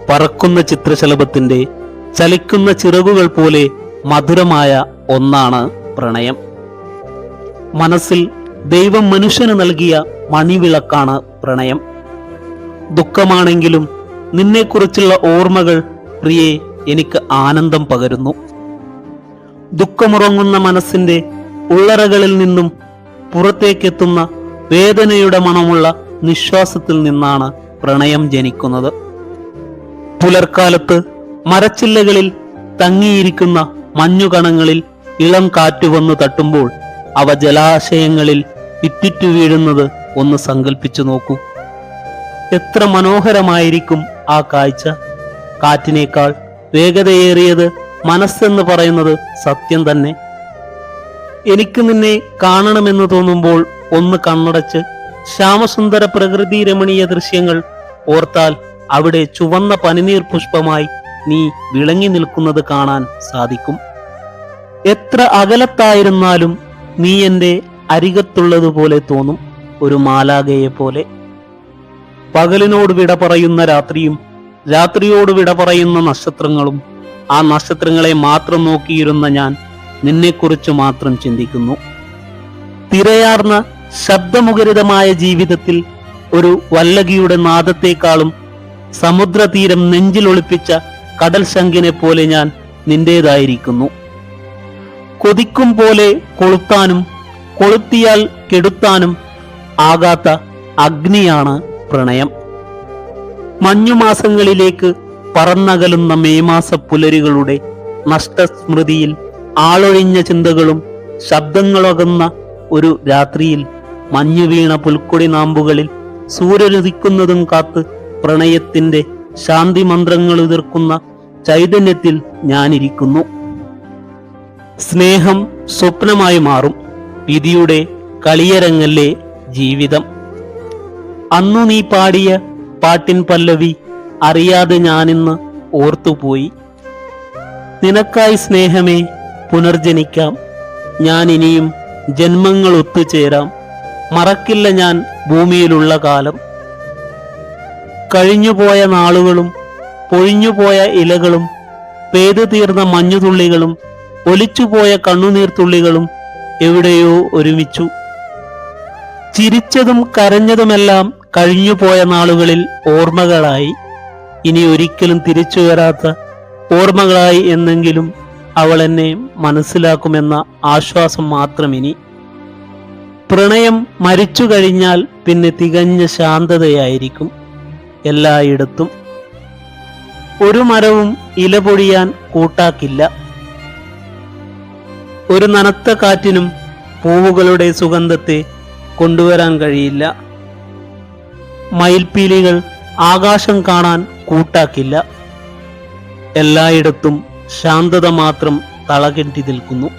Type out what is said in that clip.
പറക്കുന്ന ചിത്രശലഭത്തിന്റെ ചലിക്കുന്ന ചിറകുകൾ പോലെ മധുരമായ ഒന്നാണ് പ്രണയം. മനസ്സിൽ ദൈവം മനുഷ്യന് നൽകിയ മണിവിളക്കാണ് പ്രണയം. ദുഃഖമാണെങ്കിലും നിന്നെക്കുറിച്ചുള്ള ഓർമ്മകൾ പ്രിയേ എനിക്ക് ആനന്ദം പകരുന്നു. ദുഃഖമുറങ്ങുന്ന മനസ്സിന്റെ ഉള്ളറകളിൽ നിന്നും പുറത്തേക്കെത്തുന്ന വേദനയുടെ മണമുള്ള നിശ്വാസത്തിൽ നിന്നാണ് പ്രണയം ജനിക്കുന്നത്. പുലർക്കാലത്ത് മരച്ചില്ലകളിൽ തങ്ങിയിരിക്കുന്ന മഞ്ഞുകണങ്ങളിൽ ഇളം കാറ്റുവന്നു തട്ടുമ്പോൾ അവ ജലാശയങ്ങളിൽ ഇറ്റിറ്റു വീഴുന്നത് ഒന്ന് സങ്കല്പിച്ചു നോക്കൂ. എത്ര മനോഹരമായിരിക്കും ആ കാഴ്ച. കാറ്റിനേക്കാൾ വേഗതയേറിയത് മനസ്സെന്ന് പറയുന്നത് സത്യം തന്നെ. എനിക്ക് നിന്നെ കാണണമെന്ന് തോന്നുമ്പോൾ ഒന്ന് കണ്ണടച്ച് ശ്യാമസുന്ദര പ്രകൃതി രമണീയ ദൃശ്യങ്ങൾ ഓർത്താൽ അവിടെ ചുവന്ന പനിനീർ പുഷ്പമായി നീ വിളങ്ങി നിൽക്കുന്നത് കാണാൻ സാധിക്കും. എത്ര അകലത്തായിരുന്നാലും നീ എൻ്റെ അരികത്തുള്ളതുപോലെ തോന്നും, ഒരു മാലാഖയെ പോലെ. പകലിനോട് വിട പറയുന്ന രാത്രിയും രാത്രിയോട് വിട പറയുന്ന നക്ഷത്രങ്ങളും, ആ നക്ഷത്രങ്ങളെ മാത്രം നോക്കിയിരുന്ന ഞാൻ നിന്നെക്കുറിച്ച് മാത്രം ചിന്തിക്കുന്നു. തിരയാർന്ന ശബ്ദമുഖരിതമായ ജീവിതത്തിൽ ഒരു വല്ലകിയുടെ നാദത്തെക്കാളും സമുദ്രതീരം നെഞ്ചിലൊളിപ്പിച്ച കടൽ ശങ്കിനെ പോലെ ഞാൻ നിന്റേതായിരിക്കുന്നു. കൊതിക്കും പോലെ കൊളുത്താനും കൊളുത്തിയാൽ കെടുത്താനും ആകാത്ത അഗ്നിയാണ് പ്രണയം. മഞ്ഞുമാസങ്ങളിലേക്ക് പറന്നകലുന്ന മെയ് മാസ പുലരികളുടെ നഷ്ടസ്മൃതിയിൽ ആളൊഴിഞ്ഞ ചിന്തകളും ശബ്ദങ്ങളൊകുന്ന ഒരു രാത്രിയിൽ മഞ്ഞു വീണ പുൽക്കൊടി നാമ്പുകളിൽ സൂര്യനുദിക്കുന്നതും കാത്ത് പ്രണയത്തിന്റെ ശാന്തി മന്ത്രങ്ങൾ ഉതിർക്കുന്ന ചൈതന്യത്തിൽ ഞാനിരിക്കുന്നു. സ്നേഹം സ്വപ്നമായി മാറും, വിധിയുടെ കളിയരങ്ങല്ലേ ജീവിതം. അന്നു നീ പാടിയ പാട്ടിൻ പല്ലവി അറിയാതെ ഞാനിന്ന് ഓർത്തുപോയി. നിനക്കായി സ്നേഹമേ പുനർജനിക്കാം, ഞാൻ ഇനിയും ജന്മങ്ങൾ ഒത്തുചേരാം. മറക്കില്ല ഞാൻ ഭൂമിയിലുള്ള കാലം. കഴിഞ്ഞുപോയ നാളുകളും പൊഴിഞ്ഞുപോയ ഇലകളും പെയ്തു തീർന്ന മഞ്ഞുതുള്ളികളും ഒലിച്ചുപോയ കണ്ണുനീർത്തുള്ളികളും എവിടെയോ ഒരുമിച്ചു. ചിരിച്ചതും കരഞ്ഞതുമെല്ലാം കഴിഞ്ഞുപോയ നാളുകളിൽ ഓർമ്മകളായി, ഇനി ഒരിക്കലും തിരിച്ചു വരാത്ത ഓർമ്മകളായി എന്നെങ്കിലും അവൾ എന്നെ മനസ്സിലാക്കുമെന്ന ആശ്വാസം മാത്രം ഇനി. പ്രണയം മരിച്ചു കഴിഞ്ഞാൽ പിന്നെ തികഞ്ഞ ശാന്തതയായിരിക്കും എല്ലായിടത്തും. ഒരു മരവും ഇല പൊഴിയാൻ കൂട്ടാക്കില്ല, ഒരു നനത്ത കാറ്റിനും പൂവുകളുടെ സുഗന്ധത്തെ കൊണ്ടുവരാൻ കഴിയില്ല. മയിൽപ്പീലികൾ ആകാശം കാണാൻ കൂട്ടാക്കില്ല. എല്ലായിടത്തും ശാന്തത മാത്രം തളകെട്ടി നിൽക്കുന്നു.